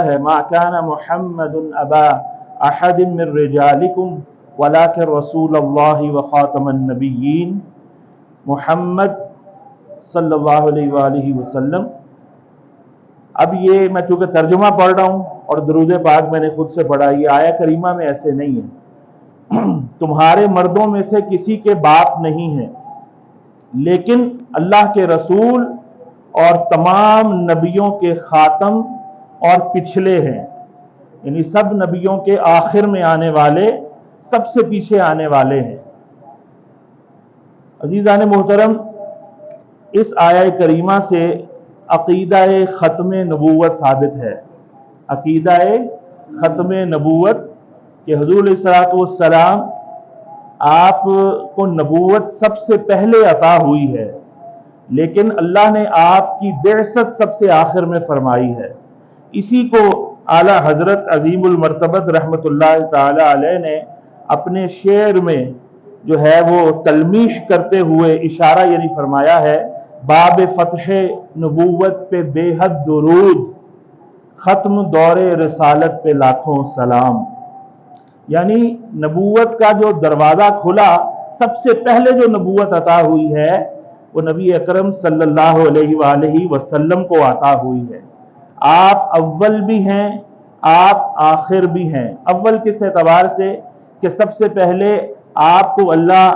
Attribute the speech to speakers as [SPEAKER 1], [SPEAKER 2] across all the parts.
[SPEAKER 1] ہے ما کان محمد ابا احد من رجالکم ولکن رسول اللہ وخاتم النبیین، محمد صلی اللہ علیہ وآلہ وسلم۔ اب یہ میں چونکہ ترجمہ پڑھ رہا ہوں اور درود پاک میں نے خود سے پڑھا، یہ آیہ کریمہ میں ایسے نہیں ہے تمہارے مردوں میں سے کسی کے باپ نہیں ہیں، لیکن اللہ کے رسول اور تمام نبیوں کے خاتم اور پچھلے ہیں، یعنی سب نبیوں کے آخر میں آنے والے، سب سے پیچھے آنے والے ہیں۔ عزیزان محترم، اس آیہ کریمہ سے عقیدہ ختم نبوت ثابت ہے، عقیدہ ختم نبوت کہ حضور علیہ الصلوۃ والسلام آپ کو نبوت سب سے پہلے عطا ہوئی ہے، لیکن اللہ نے آپ کی بعثت سب سے آخر میں فرمائی ہے۔ اسی کو اعلیٰ حضرت عظیم المرتبت رحمۃ اللہ تعالی علیہ نے اپنے شعر میں جو ہے وہ تلمیح کرتے ہوئے اشارہ یعنی فرمایا ہے، باب فتح نبوت پہ بے حد درود، ختم دور رسالت پہ لاکھوں سلام۔ یعنی نبوت کا جو دروازہ کھلا، سب سے پہلے جو نبوت عطا ہوئی ہے وہ نبی اکرم صلی اللہ علیہ وآلہ وسلم کو عطا ہوئی ہے۔ آپ اول بھی ہیں، آپ آخر بھی ہیں۔ اول کس اعتبار سے کہ سب سے پہلے آپ کو اللہ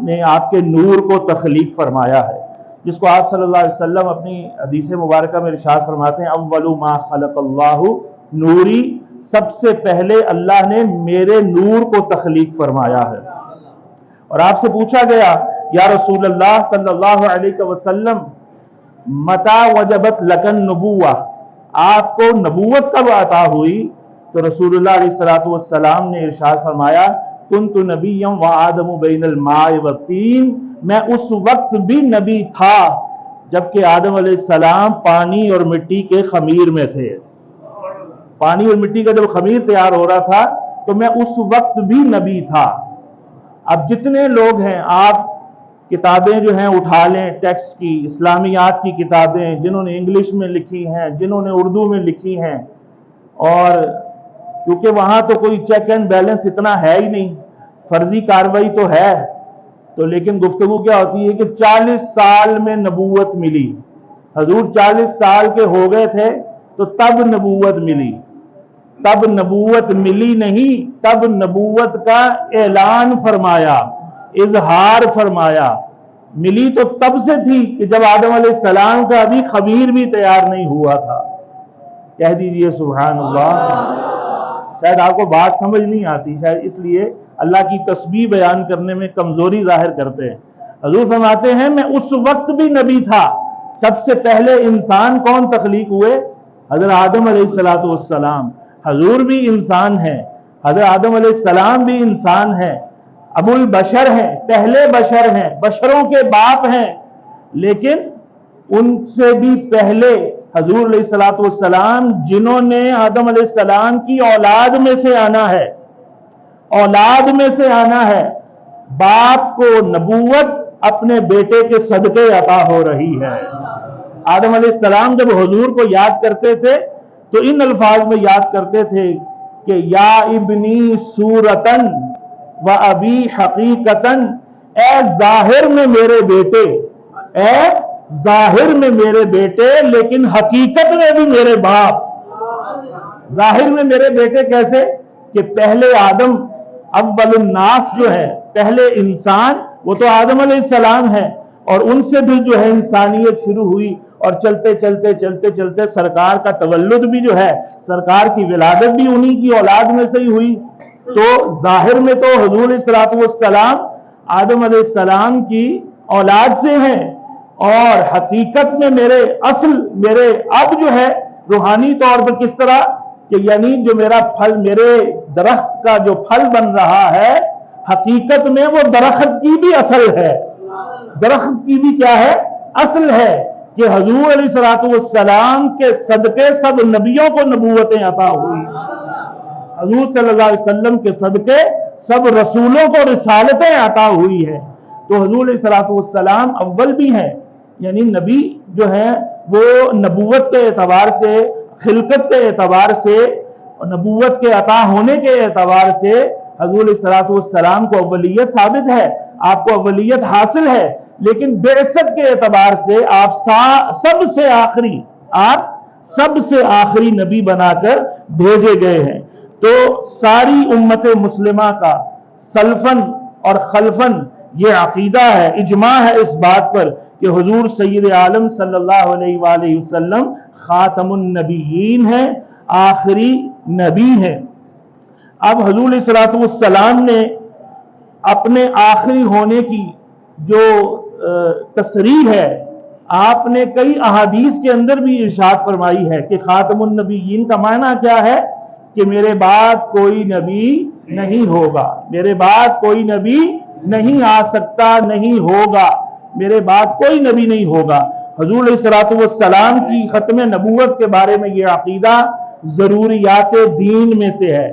[SPEAKER 1] نے آپ کے نور کو تخلیق فرمایا ہے، جس کو آپ صلی اللہ علیہ وسلم اپنی حدیث مبارکہ میں ارشاد فرماتے ہیں، اول ما خلق اللہ نوری، سب سے پہلے اللہ نے میرے نور کو تخلیق فرمایا ہے۔ اور آپ سے پوچھا گیا، یا رسول اللہ صلی اللہ علیہ وسلم متی وجبت لکن نبوہ، آپ کو نبوت کب عطا ہوئی؟ تو رسول اللہ علیہ الصلوۃ والسلام نے ارشاد فرمایا، کنت نبیا وآدم بین الماء والطین، میں اس وقت بھی نبی تھا جبکہ آدم علیہ السلام پانی اور مٹی کے خمیر میں تھے۔ پانی اور مٹی کا جب خمیر تیار ہو رہا تھا تو میں اس وقت بھی نبی تھا۔ اب جتنے لوگ ہیں، آپ کتابیں جو ہیں اٹھا لیں ٹیکسٹ کی، اسلامیات کی کتابیں جنہوں نے انگلش میں لکھی ہیں، جنہوں نے اردو میں لکھی ہیں، اور کیونکہ وہاں تو کوئی چیک اینڈ بیلنس اتنا ہے ہی نہیں، فرضی کاروائی تو ہے، تو لیکن گفتگو کیا ہوتی ہے کہ 40 سال میں نبوت ملی، حضور 40 سال کے ہو گئے تھے تو تب نبوت ملی، تب نبوت ملی نہیں، تب نبوت کا اعلان فرمایا، اظہار فرمایا۔ ملی تو تب سے تھی کہ جب آدم علیہ السلام کا ابھی خمیر بھی تیار نہیں ہوا تھا۔ کہہ دیجئے سبحان اللہ۔ شاید آپ کو بات سمجھ نہیں آتی، شاید اس لیے اللہ کی تسبیح بیان کرنے میں کمزوری ظاہر کرتے ہیں۔ حضور فرماتے ہیں میں اس وقت بھی نبی تھا۔ سب سے پہلے انسان کون تخلیق ہوئے؟ حضرت آدم علیہ السلام۔ حضور بھی انسان ہیں، حضرت آدم علیہ السلام بھی انسان ہیں، ابو البشر ہیں، پہلے بشر ہیں، بشروں کے باپ ہیں، لیکن ان سے بھی پہلے حضور علیہ السلام جنہوں نے آدم علیہ السلام کی اولاد میں سے آنا ہے، اولاد میں سے آنا ہے، باپ کو نبوت اپنے بیٹے کے صدقے عطا ہو رہی ہے۔ آدم علیہ السلام جب حضور کو یاد کرتے تھے تو ان الفاظ میں یاد کرتے تھے کہ یا ابنی صورتن و ابی حقیقتن، اے ظاہر میں میرے بیٹے، اے ظاہر میں میرے بیٹے لیکن حقیقت میں بھی میرے باپ۔ ظاہر میں میرے بیٹے کیسے کہ پہلے آدم اول الناس جو ہے، پہلے انسان وہ تو آدم علیہ السلام ہے، اور ان سے بھی جو ہے انسانیت شروع ہوئی، اور چلتے چلتے چلتے چلتے سرکار کا تولد بھی جو ہے، سرکار کی ولادت بھی انہی کی اولاد میں سے ہی ہوئی۔ تو ظاہر میں تو حضور علیہ السلام آدم علیہ السلام کی اولاد سے ہیں، اور حقیقت میں میرے اصل میرے اب جو ہے روحانی طور پر کس طرح کہ یعنی جو میرا پھل، میرے درخت کا جو پھل بن رہا ہے، حقیقت میں وہ درخت کی بھی اصل ہے، درخت کی بھی کیا ہے؟ اصل ہے، کہ حضور علیہ السلام کے صدقے سب نبیوں کو نبوتیں عطا ہوئی، حضور صلی اللہ علیہ وسلم کے صدقے سب رسولوں کو رسالتیں عطا ہوئی ہے۔ تو حضور علیہ السلام اول بھی ہیں، یعنی نبی جو ہیں وہ نبوت کے اعتبار سے خلقت کے اعتبار سے اور نبوت کے عطا ہونے کے اعتبار سے حضور علیہ الصلوۃ والسلام کو اولیت ثابت ہے، آپ کو اولیت حاصل ہے، لیکن بعثت کے اعتبار سے آپ سب سے آخری نبی بنا کر بھیجے گئے ہیں۔ تو ساری امت مسلمہ کا سلفن اور خلفن یہ عقیدہ ہے، اجماع ہے اس بات پر کہ حضور سید عالم صلی اللہ علیہ وآلہ وسلم خاتم النبیین ہیں، آخری نبی ہیں۔ اب حضور علیہ الصلوۃ والسلام نے اپنے آخری ہونے کی جو تصریح ہے، آپ نے کئی احادیث کے اندر بھی ارشاد فرمائی ہے کہ خاتم النبیین کا معنی کیا ہے کہ میرے بعد کوئی نبی نہیں ہوگا، میرے بعد کوئی نبی نہیں آ سکتا، نہیں ہوگا، میرے بعد کوئی نبی نہیں ہوگا۔ حضور علیہ الصلوۃ والسلام کی ختم نبوت کے بارے میں یہ عقیدہ ضروریات دین میں سے ہے۔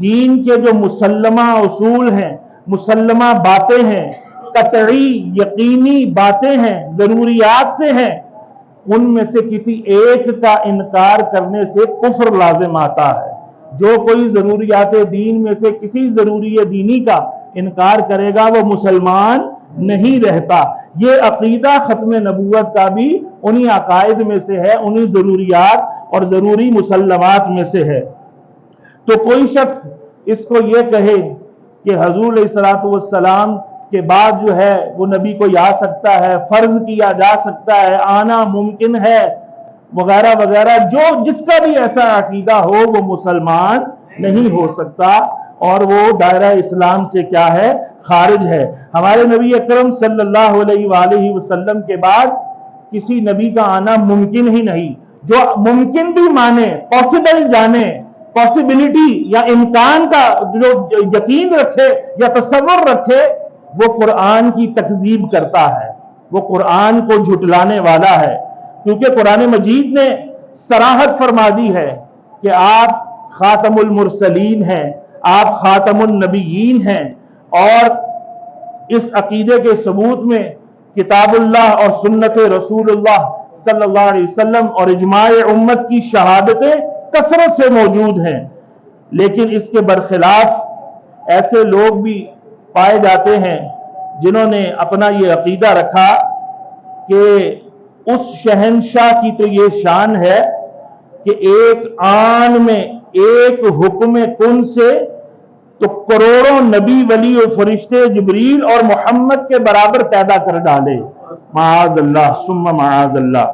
[SPEAKER 1] دین کے جو مسلمہ اصول ہیں، مسلمہ باتیں ہیں، قطعی یقینی باتیں ہیں، ضروریات سے ہیں، ان میں سے کسی ایک کا انکار کرنے سے کفر لازم آتا ہے۔ جو کوئی ضروریات دین میں سے کسی ضروری دینی کا انکار کرے گا وہ مسلمان نہیں رہتا۔ یہ عقیدہ ختم نبوت کا بھی انہی عقائد میں سے ہے، انہی ضروریات اور ضروری مسلمات میں سے ہے۔ تو کوئی شخص اس کو یہ کہے کہ حضور علیہ الصلوۃ والسلام کے بعد جو ہے وہ نبی کوئی آ سکتا ہے، فرض کیا جا سکتا ہے، آنا ممکن ہے وغیرہ وغیرہ، جو جس کا بھی ایسا عقیدہ ہو وہ مسلمان نہیں ہو سکتا اور وہ دائرہ اسلام سے کیا ہے؟ خارج ہے۔ ہمارے نبی اکرم صلی اللہ علیہ وآلہ وسلم کے بعد کسی نبی کا آنا ممکن ہی نہیں۔ جو ممکن بھی مانے، پاسبل جانے، پاسبلٹی یا امکان کا جو یقین رکھے یا تصور رکھے، وہ قرآن کی تکذیب کرتا ہے، وہ قرآن کو جھٹلانے والا ہے، کیونکہ قرآن مجید نے صراحت فرما دی ہے کہ آپ خاتم المرسلین ہیں، آپ خاتم النبیین ہیں، اور اس عقیدے کے ثبوت میں کتاب اللہ اور سنت رسول اللہ صلی اللہ علیہ وسلم اور اجماع امت کی شہادتیں کثرت سے موجود ہیں۔ لیکن اس کے برخلاف ایسے لوگ بھی پائے جاتے ہیں جنہوں نے اپنا یہ عقیدہ رکھا کہ اس شہنشاہ کی تو یہ شان ہے کہ ایک آن میں ایک حکم کن سے تو کروڑوں نبی ولی اور فرشتے جبریل اور محمد کے برابر پیدا کر ڈالے، معاذ اللہ ثم معاذ اللہ۔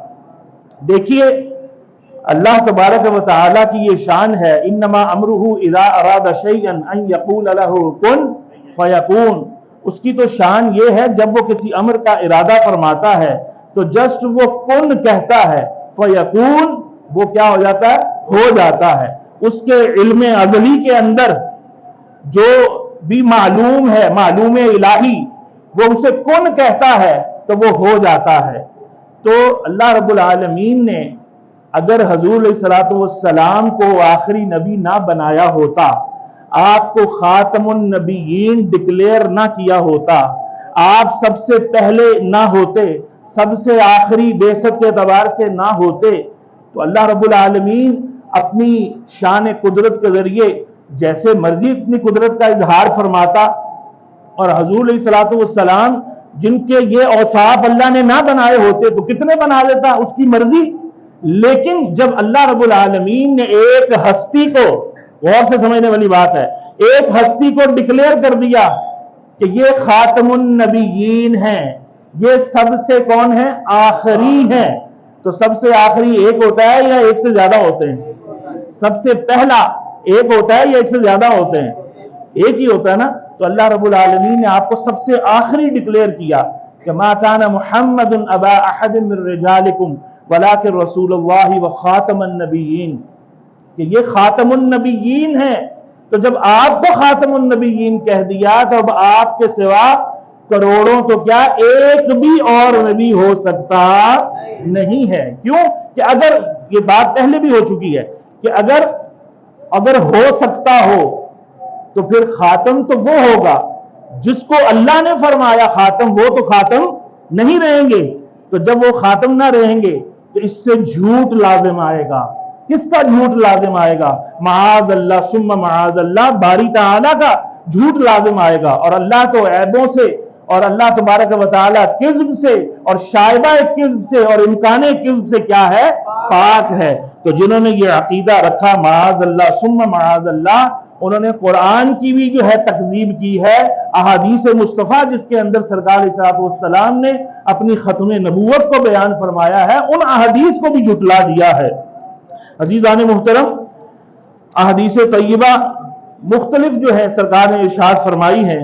[SPEAKER 1] دیکھیے اللہ تبارک و تعالیٰ کی یہ شان ہے، انما امرہ اذا اراد شیئا ان یقول لہ کن فیکون۔ اس کی تو شان یہ ہے جب وہ کسی امر کا ارادہ فرماتا ہے تو جسٹ وہ کن کہتا ہے، فیکون وہ کیا ہو جاتا ہے؟ ہو جاتا ہے۔ اس کے علم ازلی کے اندر جو بھی معلوم ہے، معلوم الہی، وہ اسے کن کہتا ہے تو وہ ہو جاتا ہے۔ تو اللہ رب العالمین نے اگر حضور علیہ الصلوۃ والسلام کو آخری نبی نہ بنایا ہوتا، آپ کو خاتم النبیین ڈکلیئر نہ کیا ہوتا، آپ سب سے پہلے نہ ہوتے، سب سے آخری بعثت کے اعتبار سے نہ ہوتے، تو اللہ رب العالمین اپنی شان قدرت کے ذریعے جیسے مرضی اپنی قدرت کا اظہار فرماتا، اور حضور علیہ الصلوۃ والسلام جن کے یہ اوصاف اللہ نے نہ بنائے ہوتے تو کتنے بنا لیتا، اس کی مرضی۔ لیکن جب اللہ رب العالمین نے ایک ہستی کو، غور سے سمجھنے والی بات ہے، ایک ہستی کو ڈکلیئر کر دیا کہ یہ خاتم النبیین ہیں، یہ سب سے کون ہیں؟ آخری ہیں۔ تو سب سے آخری ایک ہوتا ہے یا ایک سے زیادہ ہوتے ہیں؟ سب سے پہلا ایک ہوتا ہے یا ایک سے زیادہ ہوتے ہیں؟ ایک ہی ہوتا ہے نا۔ تو اللہ رب العالمین نے آپ کو سب سے آخری ڈکلیئر کیا کہ ما کان محمد ابا احد من رجالکم ولکن رسول اللہ وخاتم النبیین، کہ یہ خاتم النبیین ہیں۔ تو جب آپ کو خاتم النبیین کہہ دیا تو اب آپ کے سوا کروڑوں تو کیا ایک بھی اور نبی ہو سکتا نہیں ہے۔ کیوں کہ اگر یہ بات پہلے بھی ہو چکی ہے کہ اگر ہو سکتا ہو تو پھر خاتم تو وہ ہوگا جس کو اللہ نے فرمایا خاتم، وہ تو خاتم نہیں رہیں گے۔ تو جب وہ خاتم نہ رہیں گے تو اس سے جھوٹ لازم آئے گا، کس کا جھوٹ لازم آئے گا؟ معاذ اللہ ثم معاذ اللہ، باری تعالیٰ کا جھوٹ لازم آئے گا۔ اور اللہ تو عیبوں سے اور اللہ تبارک و تعالیٰ کذب سے اور شائبہ کذب سے اور امکان کذب سے کیا ہے؟ پاک ہے۔ تو جنہوں نے یہ عقیدہ رکھا معاذ اللہ ثم معاذ اللہ، انہوں نے قرآن کی بھی جو ہے تکذیب کی ہے، احادیث مصطفیٰ جس کے اندر سرکار علیہ الصلوۃ والسلام نے اپنی ختم نبوت کو بیان فرمایا ہے، ان احادیث کو بھی جھٹلا دیا ہے۔ عزیزان محترم، احادیث طیبہ مختلف جو ہے سرکار نے ارشاد فرمائی ہیں۔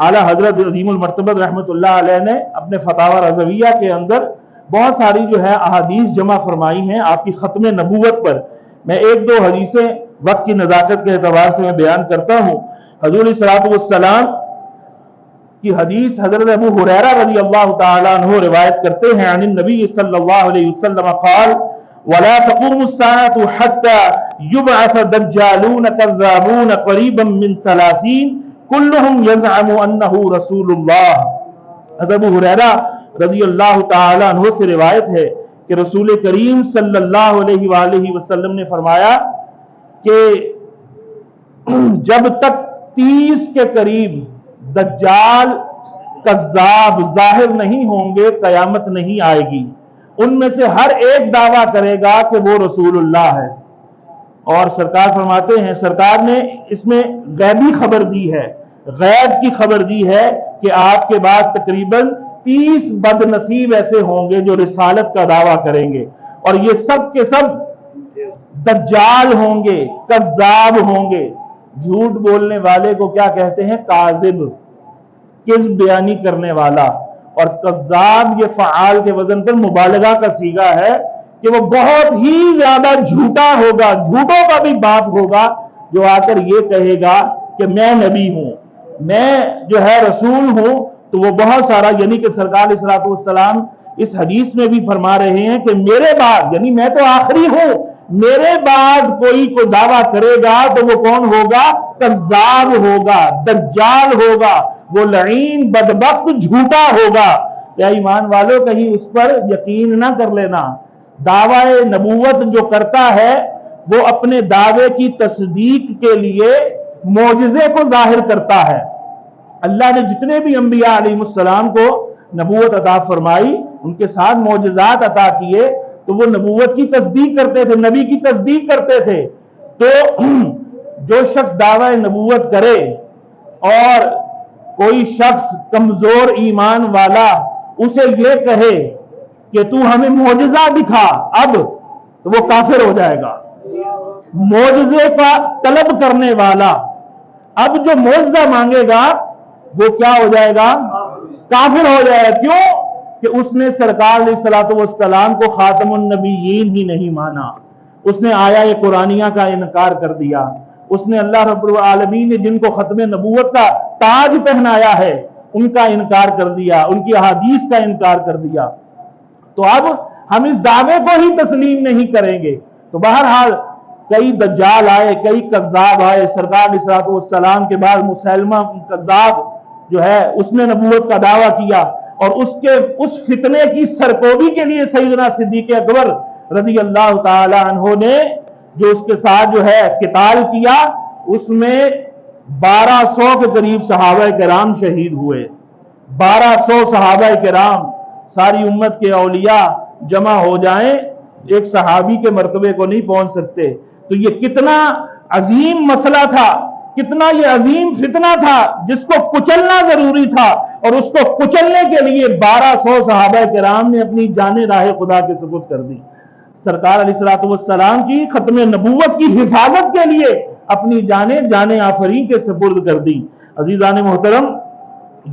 [SPEAKER 1] اعلیٰ حضرت عظیم المرتبہ رحمۃ اللہ علیہ نے اپنے فتاوی رضویہ کے اندر بہت ساری جو ہے احادیث جمع فرمائی ہیں آپ کی ختم نبوت پر۔ میں ایک دو حدیثیں وقت کی نزاکت کے اعتبار سے میں بیان کرتا ہوں۔ حضور صلی اللہ علیہ وسلم کی حدیث حضرت ابو ہریرہ رضی اللہ تعالیٰ عنہ روایت کرتے ہیں، عن النبی صلی اللہ علیہ وسلم قال ولا تقوم الساعة حتى يبعث دجالون كذابون قريبا من 30 كلهم يزعم انه رسول اللہ۔ حضرت ابو ہریرہ رضی اللہ تعالیٰ عنہ سے روایت ہے کہ رسول کریم صلی اللہ علیہ وآلہ وسلم نے فرمایا کہ جب تک 30 کے قریب دجال کذاب ظاہر نہیں ہوں گے قیامت نہیں آئے گی۔ ان میں سے ہر ایک دعویٰ کرے گا کہ وہ رسول اللہ ہے، اور سرکار فرماتے ہیں سرکار نے اس میں غیبی خبر دی ہے، غیب کی خبر دی ہے کہ آپ کے بعد تقریباً 30 بد نصیب ایسے ہوں گے جو رسالت کا دعویٰ کریں گے، اور یہ سب کے سب دجال ہوں گے، کذاب ہوں گے۔ جھوٹ بولنے والے کو کیا کہتے ہیں؟ کاذب، کذب بیانی کرنے والا، اور کذاب یہ فعال کے وزن پر مبالغہ کا صیغہ ہے کہ وہ بہت ہی زیادہ جھوٹا ہوگا، جھوٹوں کا بھی باپ ہوگا، جو آ کر یہ کہے گا کہ میں نبی ہوں، میں جو ہے رسول ہوں۔ تو وہ بہت سارا، یعنی کہ سرکار علیہ الصلوۃ والسلام اس حدیث میں بھی فرما رہے ہیں کہ میرے بعد، یعنی میں تو آخری ہوں، میرے بعد کوئی کو دعویٰ کرے گا تو وہ کون ہوگا؟ کذاب ہوگا، دجال ہوگا، وہ لعین بدبخت جھوٹا ہوگا۔ یا ایمان والو کہیں اس پر یقین نہ کر لینا۔ دعویٰ نبوت جو کرتا ہے وہ اپنے دعوے کی تصدیق کے لیے معجزے کو ظاہر کرتا ہے۔ اللہ نے جتنے بھی انبیاء علیہ السلام کو نبوت عطا فرمائی، ان کے ساتھ معجزات عطا کیے، تو وہ نبوت کی تصدیق کرتے تھے، نبی کی تصدیق کرتے تھے۔ تو جو شخص دعویٰ نبوت کرے اور کوئی شخص کمزور ایمان والا اسے یہ کہے کہ تو ہمیں معجزہ دکھا اب، تو وہ کافر ہو جائے گا۔ معجزے کا طلب کرنے والا اب جو معجزہ مانگے گا وہ کیا ہو جائے گا؟ کافر ہو جائے گا۔ کیوں؟ کہ اس نے سرکار علیہ الصلوۃ والسلام کو خاتم النبیین ہی نہیں مانا، اس نے آیہ قرآنیہ کا انکار کر دیا، اس نے اللہ رب العالمین نے جن کو ختم نبوت کا تاج پہنایا ہے ان کا انکار کر دیا، ان کی احادیث کا انکار کر دیا۔ تو اب ہم اس دعوے کو ہی تسلیم نہیں کریں گے۔ تو بہرحال کئی دجال آئے، کئی کذاب آئے، سرکار علیہ الصلوۃ والسلام کے بعد مسلمہ کذاب جو ہے اس نے نبوت کا دعویٰ کیا، اور اس فتنے کی سرکوبی کے لیے سیدنا صدیق اکبر رضی اللہ تعالی عنہ نے جو اس کے ساتھ جو ہے قتال کیا، اس میں 1200 کے قریب صحابہ کرام شہید ہوئے۔ 1200 صحابہ کرام، ساری امت کے اولیاء جمع ہو جائیں ایک صحابی کے مرتبے کو نہیں پہنچ سکتے۔ تو یہ کتنا عظیم مسئلہ تھا، کتنا یہ عظیم فتنہ تھا جس کو کچلنا ضروری تھا، اور اس کو کچلنے کے لیے 1200 صحابہ کرام نے اپنی جانیں راہ خدا کے سپرد کر دی۔ سرکار علیہ الصلوۃ والسلام کی ختم نبوت کی حفاظت کے لیے اپنی جانیں آفرین کے سپرد کر دی۔ عزیزان محترم،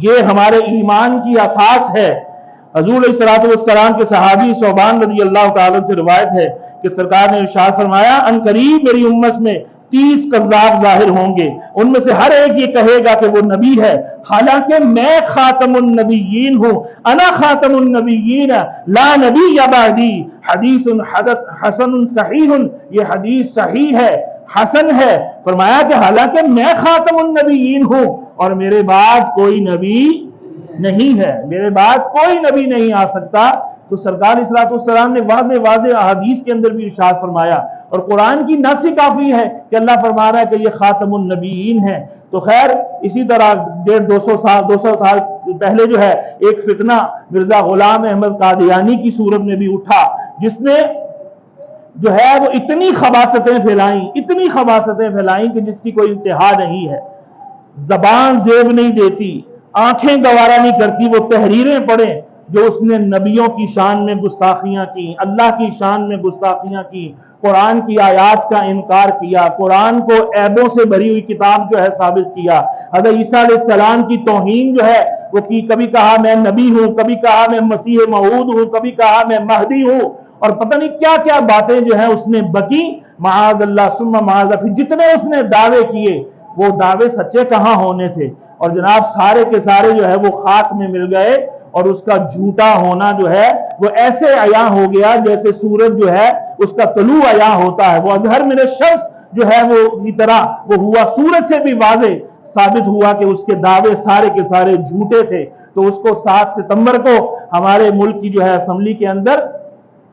[SPEAKER 1] یہ ہمارے ایمان کی اساس ہے۔ حضور علیہ الصلوۃ والسلام کے صحابی ثوبان رضی اللہ تعالیٰ سے روایت ہے کہ سرکار نے ارشاد فرمایا ان قریب میری امت میں 30 کذاب ظاہر ہوں گے، ان میں سے ہر ایک یہ کہے گا کہ وہ نبی ہے، حالانکہ میں خاتم النبیین ہوں، انا خاتم النبیین لا نبی بعدی۔ حدیث حسن صحیح، یہ حدیث صحیح ہے، حسن ہے۔ فرمایا کہ حالانکہ میں خاتم النبیین ہوں اور میرے بعد کوئی نبی نہیں ہے، میرے بعد کوئی نبی نہیں آ سکتا۔ تو سرکار صلی اللہ علیہ وسلم نے واضح واضح احادیث کے اندر بھی ارشاد فرمایا، اور قرآن کی نص ہی کافی ہے کہ اللہ فرما رہا ہے کہ یہ خاتم النبیین ہے۔ تو خیر اسی طرح 200 سال پہلے جو ہے ایک فتنہ مرزا غلام احمد قادیانی کی صورت میں بھی اٹھا، جس نے جو ہے وہ اتنی خباثتیں پھیلائیں کہ جس کی کوئی انتہا نہیں ہے۔ زبان زیب نہیں دیتی، آنکھیں گوارا نہیں کرتی وہ تحریریں پڑھیں جو اس نے نبیوں کی شان میں گستاخیاں کی، اللہ کی شان میں گستاخیاں کی، قرآن کی آیات کا انکار کیا، قرآن کو عیبوں سے بھری ہوئی کتاب جو ہے ثابت کیا، حضرت عیسیٰ علیہ السلام کی توہین جو ہے وہ کی، کبھی کہا میں نبی ہوں، کبھی کہا میں مسیح موعود ہوں، کبھی کہا میں مہدی ہوں، اور پتہ نہیں کیا کیا باتیں جو ہیں اس نے بکی، معاذ اللہ ثم معاذ اللہ۔ جتنے اس نے دعوے کیے وہ دعوے سچے کہاں ہونے تھے، اور جناب سارے کے سارے جو ہے وہ خاک میں مل گئے، اور اس کا جھوٹا ہونا جو ہے وہ ایسے عیاں ہو گیا جیسے سورج جو ہے اس کا طلوع عیاں ہوتا ہے، وہ اظہر من الشمس جو ہے وہ کی طرح وہ ہوا، سورج سے بھی واضح ثابت ہوا کہ اس کے دعوے سارے کے سارے جھوٹے تھے۔ تو اس کو 7 ستمبر کو ہمارے ملک کی جو ہے اسمبلی کے اندر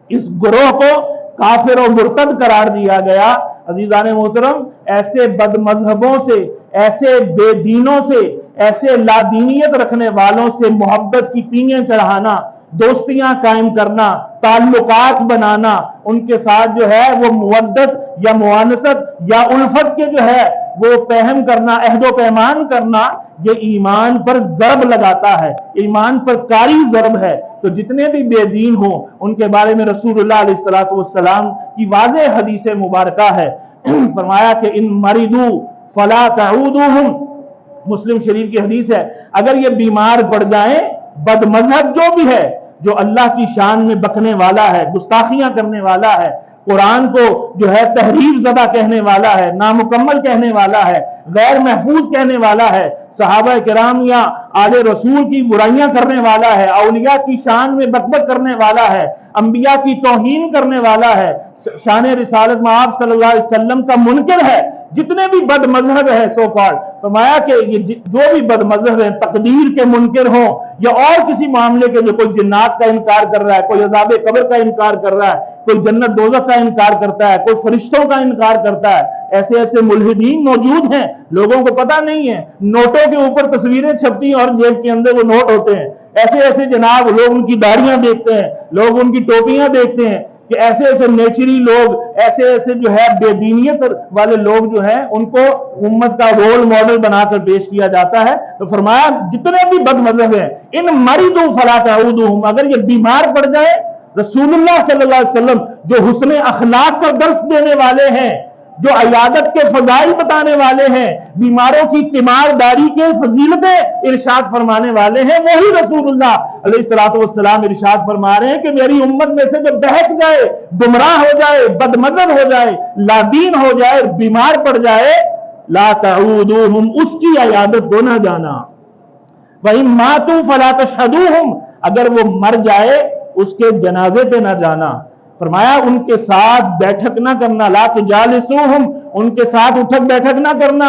[SPEAKER 1] اس گروہ کو کافر و مرتد قرار دیا گیا۔ عزیزان محترم، ایسے بد مذہبوں سے، ایسے بے دینوں سے، ایسے لادینیت رکھنے والوں سے محبت کی پینیاں چڑھانا، دوستیاں قائم کرنا، تعلقات بنانا، ان کے ساتھ جو ہے وہ مودت یا موانست یا الفت کے جو ہے وہ پہم کرنا، عہد و پیمان کرنا، یہ ایمان پر ضرب لگاتا ہے، ایمان پر کاری ضرب ہے۔ تو جتنے بھی بے دین ہوں ان کے بارے میں رسول اللہ علیہ السلام کی واضح حدیث مبارکہ ہے، فرمایا کہ ان مریضو فلا تعودوہم، مسلم شریف کی حدیث ہے، اگر یہ بیمار پڑ جائیں، بد مذہب جو بھی ہے، جو اللہ کی شان میں بکنے والا ہے، گستاخیاں کرنے والا ہے، قرآن کو جو ہے تحریف زدہ کہنے والا ہے، نامکمل کہنے والا ہے، غیر محفوظ کہنے والا ہے، صحابہ کرام یا آل رسول کی برائیاں کرنے والا ہے، اولیاء کی شان میں بکبک کرنے والا ہے، انبیاء کی توہین کرنے والا ہے، شان رسالت مآب صلی اللہ علیہ وسلم کا منکر ہے، جتنے بھی بد مذہب ہے سو کال، فرمایا کہ یہ جو بھی بد مذہب ہیں، تقدیر کے منکر ہوں یا اور کسی معاملے کے، جو کوئی جنات کا انکار کر رہا ہے، کوئی عذاب قبر کا انکار کر رہا ہے، کوئی جنت دوزخ کا انکار کرتا ہے، کوئی فرشتوں کا انکار کرتا ہے، ایسے ایسے ملحدین موجود ہیں، لوگوں کو پتہ نہیں ہے، نوٹوں کے اوپر تصویریں چھپتی ہیں اور جیب کے اندر وہ نوٹ ہوتے ہیں، ایسے ایسے جناب لوگ ان کی داڑیاں دیکھتے ہیں، لوگ ان کی ٹوپیاں دیکھتے ہیں، کہ ایسے ایسے نیچری لوگ، ایسے ایسے جو ہے بے دینیت والے لوگ جو ہیں ان کو امت کا رول ماڈل بنا کر پیش کیا جاتا ہے۔ تو فرمایا جتنے بھی بد مذہب ہیں، ان مریضوا فلا تعودوہم، اگر یہ بیمار پڑ جائے، رسول اللہ صلی اللہ علیہ وسلم جو حسن اخلاق کا درس دینے والے ہیں، جو عیادت کے فضائل بتانے والے ہیں، بیماروں کی تیمارداری کے فضیلتیں ارشاد فرمانے والے ہیں، وہی رسول اللہ علیہ السلام ارشاد فرما رہے ہیں کہ میری امت میں سے جو بہک جائے، گمراہ ہو جائے، بد مذہب ہو جائے، لادین ہو جائے، بیمار پڑ جائے، لا تعودوہم، اس کی عیادت کو نہ جانا، وَإِن مَاتُوا فَلَا تَشْهَدُوهُمْ، اگر وہ مر جائے اس کے جنازے پہ نہ جانا، فرمایا ان کے ساتھ بیٹھک نہ کرنا، لا تجالسوہم، ان کے ساتھ اٹھک بیٹھک نہ کرنا،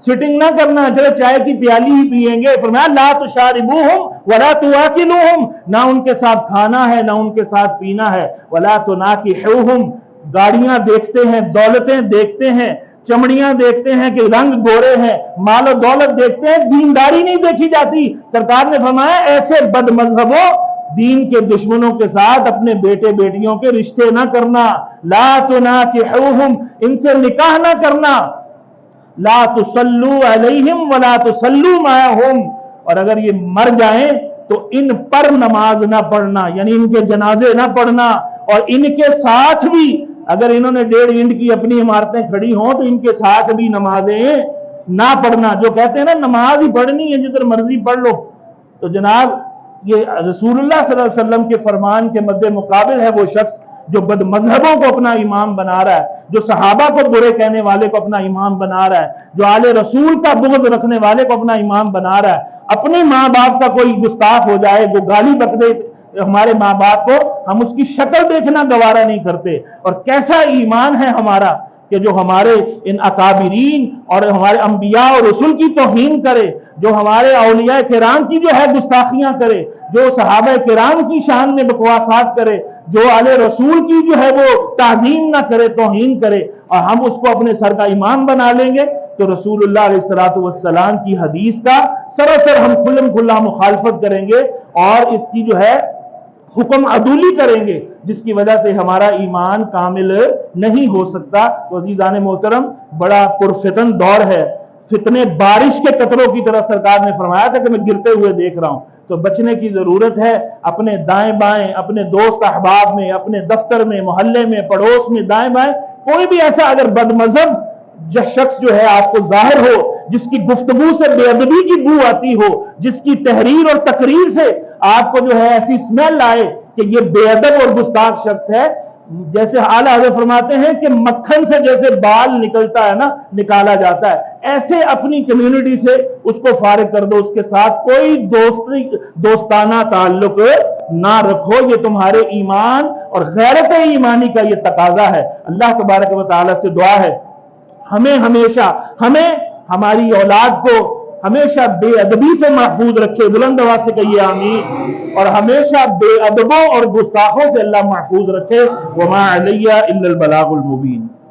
[SPEAKER 1] سٹنگ نہ کرنا، چلے چائے کی پیالی ہی پیئیں گے، فرمایا لا تشاربوہم ولا تواکلوہم، نہ ان کے ساتھ کھانا ہے نہ ان کے ساتھ پینا ہے، ولا تناکحوہم، گاڑیاں دیکھتے ہیں، دولتیں دیکھتے ہیں، چمڑیاں دیکھتے ہیں کہ رنگ گورے ہیں، مال و دولت دیکھتے ہیں، دینداری نہیں دیکھی جاتی۔ سرکار نے فرمایا ایسے بد مذہبوں، دین کے دشمنوں کے ساتھ اپنے بیٹے بیٹیوں کے رشتے نہ کرنا، لا تناکحوہم، ان سے نکاح نہ کرنا، لا تصلوا علیہم ولا تصلوا معہم، اور اگر یہ مر جائیں تو ان پر نماز نہ پڑھنا، یعنی ان کے جنازے نہ پڑھنا، اور ان کے ساتھ بھی اگر انہوں نے 1.5 اینٹ کی اپنی عمارتیں کھڑی ہوں تو ان کے ساتھ بھی نمازیں نہ پڑھنا، جو کہتے ہیں نا نماز ہی پڑھنی ہے جدھر مرضی پڑھ لو۔ تو جناب یہ رسول اللہ صلی اللہ علیہ وسلم کے فرمان کے مد مقابل ہے وہ شخص جو بد مذہبوں کو اپنا امام بنا رہا ہے، جو صحابہ کو برے کہنے والے کو اپنا امام بنا رہا ہے، جو آل رسول کا بغض رکھنے والے کو اپنا امام بنا رہا ہے۔ اپنے ماں باپ کا کوئی گستاخ ہو جائے، وہ گالی بک دے ہمارے ماں باپ کو، ہم اس کی شکل دیکھنا گوارا نہیں کرتے۔ اور کیسا ایمان ہے ہمارا کہ جو ہمارے ان اکابرین اور ہمارے انبیاء اور رسول کی توہین کرے، جو ہمارے اولیاء کرام کی جو ہے گستاخیاں کرے، جو صحابہ کرام کی شان میں بکواسات کرے، جو آل رسول کی جو ہے وہ تعظیم نہ کرے، توہین کرے، اور ہم اس کو اپنے سر کا امام بنا لیں گے، تو رسول اللہ علیہ الصلوۃ والسلام کی حدیث کا سراسر ہم کھلم کھلا مخالفت کریں گے اور اس کی جو ہے حکم عدولی کریں گے، جس کی وجہ سے ہمارا ایمان کامل نہیں ہو سکتا۔ تو عزیزان محترم، بڑا پرفتن دور ہے، فتنے بارش کے قطروں کی طرح سرکار نے فرمایا تھا کہ میں گرتے ہوئے دیکھ رہا ہوں، تو بچنے کی ضرورت ہے۔ اپنے دائیں بائیں، اپنے دوست احباب میں، اپنے دفتر میں، محلے میں، پڑوس میں، دائیں بائیں کوئی بھی ایسا اگر بد مذہب شخص جو ہے آپ کو ظاہر ہو، جس کی گفتگو سے بے ادبی کی بو آتی ہو، جس کی تحریر اور تقریر سے آپ کو جو ہے ایسی اسمیل آئے کہ یہ بے ادب اور گستاخ شخص ہے، جیسے اعلیٰ حضرت فرماتے ہیں کہ مکھن سے جیسے بال نکلتا ہے نا، نکالا جاتا ہے، ایسے اپنی کمیونٹی سے اس کو فارغ کر دو، اس کے ساتھ کوئی دوستانہ تعلق نہ رکھو۔ یہ تمہارے ایمان اور غیرت ایمانی کا یہ تقاضا ہے۔ اللہ تبارک و تعالی سے دعا ہے ہمیں ہماری اولاد کو ہمیشہ بے ادبی سے محفوظ رکھے، بلند آواز سے کہیے آمین، اور ہمیشہ بے ادبوں اور گستاخوں سے اللہ محفوظ رکھے۔ وما علیہ الا البلاغ المبین۔